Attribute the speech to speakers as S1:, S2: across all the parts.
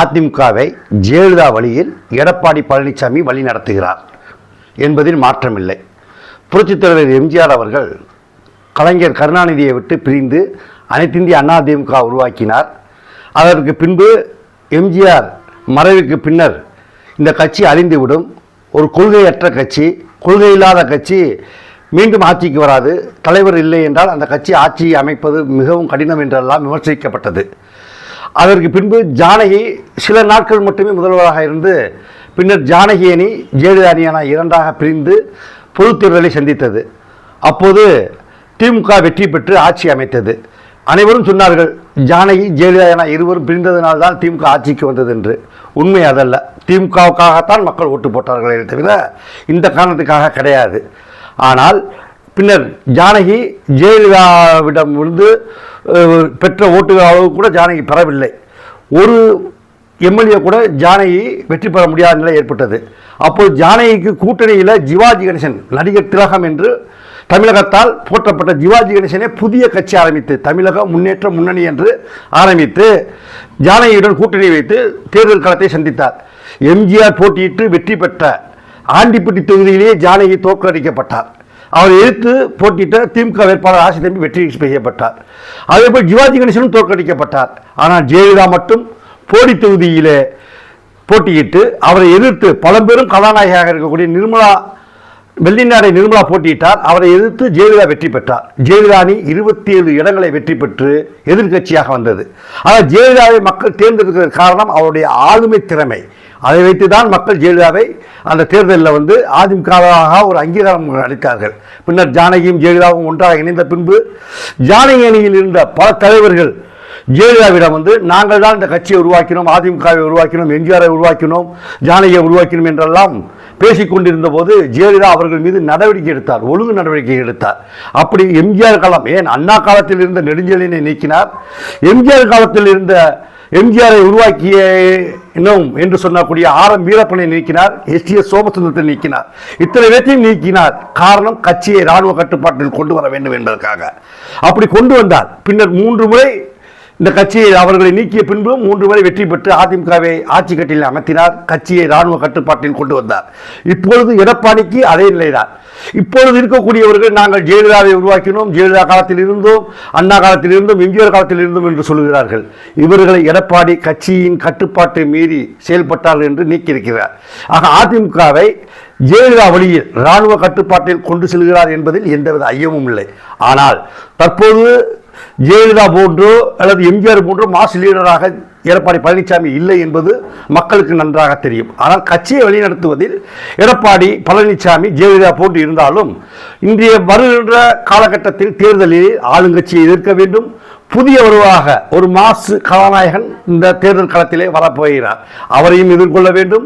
S1: அதிமுகவை ஜெயலலிதா வழியில் எடப்பாடி பழனிசாமி வழி நடத்துகிறார் என்பதில் மாற்றமில்லை. புரட்சித் தலைவர் எம்ஜிஆர் அவர்கள் கலைஞர் கருணாநிதியை விட்டு பிரிந்து அனைத்திந்திய அண்ணா திமுக உருவாக்கினார். அதற்கு பின்பு எம்ஜிஆர் மறைவுக்கு பின்னர் இந்த கட்சி அழிந்துவிடும், ஒரு கொள்கையற்ற கட்சி, கொள்கை இல்லாத கட்சி மீண்டும் ஆட்சிக்கு வராது, தலைவர் இல்லை என்றால் அந்த கட்சி ஆட்சியை அமைப்பது மிகவும் கடினம் என்றெல்லாம் விமர்சிக்கப்பட்டது. அதற்கு பின்பு ஜானகி சில நாட்கள் மட்டுமே முதல்வராக இருந்து பின்னர் ஜானகி அணி ஜெயலலிதா அணியான இரண்டாக பிரிந்து பொதுத் தேர்தலை சந்தித்தது. அப்போது திமுக வெற்றி பெற்று ஆட்சி அமைத்தது. அனைவரும் சொன்னார்கள் ஜானகி ஜெயலலிதா என இருவரும் பிரிந்ததினால்தான் திமுக ஆட்சிக்கு வந்தது என்று. உண்மை அதல்ல. திமுகவுக்காகத்தான் மக்கள் ஓட்டு போட்டார்களே தவிர இந்த காரணத்துக்காக கிடையாது. ஆனால் பின்னர் ஜானகி ஜெயலலிதாவிடம் இருந்து பெற்ற ஓட்டுகள் அளவு கூட ஜானகி பெறவில்லை. ஒரு எம்எல்ஏ கூட ஜானகி வெற்றி பெற முடியாத நிலை ஏற்பட்டது. அப்போது ஜானகிக்கு கூட்டணியில் ஜிவாஜி கணேசன், நடிகர் திலகம் என்று தமிழகத்தால் போற்றப்பட்ட ஜிவாஜி கணேசனே புதிய கட்சி ஆரம்பித்து தமிழக முன்னேற்ற முன்னணி என்று ஆரம்பித்து ஜானகியுடன் கூட்டணி வைத்து தேர்தல் களத்தை சந்தித்தார். எம்ஜிஆர் போட்டியிட்டு வெற்றி பெற்ற ஆண்டிப்பட்டி தொகுதியிலேயே ஜானகி தோற்கடிக்கப்பட்டார். அவர் எதிர்த்து போட்டியிட்ட திமுக வேட்பாளர் ஆசி தம்பி வெற்றி செய்யப்பட்டார். அதேபோல் ஜிவாஜி கணேசனும் தோற்கடிக்கப்பட்டார். ஆனால் ஜெயலலிதா மட்டும் போடி தொகுதியிலே போட்டியிட்டு அவரை எதிர்த்து பழம்பெரும் கதாநாயகியாக இருக்கக்கூடிய வெள்ளிநாடை நிர்மலா போட்டியிட்டார். அவரை எதிர்த்து ஜெயலலிதா வெற்றி பெற்றார். ஜெயலலிதா அணி 27 இடங்களை வெற்றி பெற்று எதிர்கட்சியாக வந்தது. ஆனால் ஜெயலலிதாவை மக்கள் தேர்ந்தெடுக்கிறது காரணம் அவருடைய ஆளுமை திறமை. அதை வைத்து தான் மக்கள் ஜெயலலிதாவை அந்த தேர்தலில் அதிமுகவாக ஒரு அங்கீகாரம் அளித்தார்கள். பின்னர் ஜானகியும் ஜெயலலிதாவும் ஒன்றாக இணைந்த பின்பு ஜானகி அணியில் இருந்த பல தலைவர்கள் ஜெயலலிதாவிடம் நாங்கள் தான் இந்த கட்சியை உருவாக்கினோம், அதிமுகவை உருவாக்கினோம், எம்ஜிஆரை உருவாக்கினோம், ஜானகியை உருவாக்கினோம் என்றெல்லாம் பேசிக்கொண்டிருந்த போது ஜெயலலிதா அவர்கள் மீது நடவடிக்கை எடுத்தார், ஒழுங்கு நடவடிக்கை எடுத்தார். அப்படி எம்ஜிஆர் காலம், ஏன் அண்ணா காலத்தில் இருந்த நெடுஞ்செழியனை நீக்கினார், எம்ஜிஆர் காலத்தில் இருந்த எம்ஜிஆரை உருவாக்கிய இன்னும் என்று சொன்னக்கூடிய ஆர்.எம். வீரப்பனை நீக்கினார், எஸ்.டி.எஸ். சோமசுந்தரத்தை நீக்கினார். இத்தனை பேரையும் நீக்கினார். காரணம் கட்சியை இராணுவ கட்டுப்பாட்டில் கொண்டு வர வேண்டும் என்பதற்காக. அப்படி கொண்டு வந்தார். பின்னர் 3 முறை இந்த கட்சியை அவர்களை நீக்கிய பின்பு 3 முறை வெற்றி பெற்று அதிமுகவை ஆட்சி கட்டிலில் அமர்த்தினார். கட்சியை இராணுவ கட்டுப்பாட்டில் கொண்டு வந்தார். இப்பொழுது எடப்பாடிக்கு அதே நிலைதான். இப்பொழுது இருக்கக்கூடியவர்கள் நாங்கள் ஜெயலலிதாவை உருவாக்கினோம், ஜெயலலிதா காலத்தில் இருந்தோம், அண்ணா காலத்தில் இருந்தோம், எம்ஜிஆர் காலத்தில் இருந்தோம் என்று சொல்கிறார்கள். இவர்களை எடப்பாடி கட்சியின் கட்டுப்பாட்டை மீறி செயல்பட்டார்கள் என்று நீக்கியிருக்கிறார். ஆக அதிமுகவை ஜெயலலிதா வழியில் இராணுவ கட்டுப்பாட்டில் கொண்டு செல்கிறார் என்பதில் எந்தவித ஐயமும் இல்லை. ஆனால் தற்போது ஜெயலலிதா போன்றோ அல்லது எம்ஜிஆர் போன்றோ மாஸ் லீடராக எடப்பாடி பழனிசாமி இல்லை என்பது மக்களுக்கு நன்றாக தெரியும். ஆனால் கட்சியை வழிநடத்துவதில் எடப்பாடி பழனிசாமி ஜெயலலிதா போன்று இருந்தாலும் இன்றைய வருகின்ற காலகட்டத்தில் தேர்தலில் ஆளுங்கட்சியை எதிர்க்க வேண்டும். புதிய உருவாக ஒரு மாசு கதாநாயகன் இந்த தேர்தல் களத்திலே வரப்போகிறார். அவரையும் எதிர்கொள்ள வேண்டும்.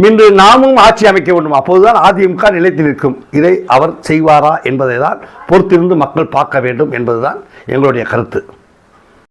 S1: இன்று நாமும் ஆட்சி அமைக்க வேண்டும். அப்போதுதான் அதிமுக நிலைத்து நிற்கும். இதை அவர் செய்வாரா என்பதை தான் பொறுத்திருந்து மக்கள் பார்க்க வேண்டும் என்பதுதான் எங்களுடைய கருத்து.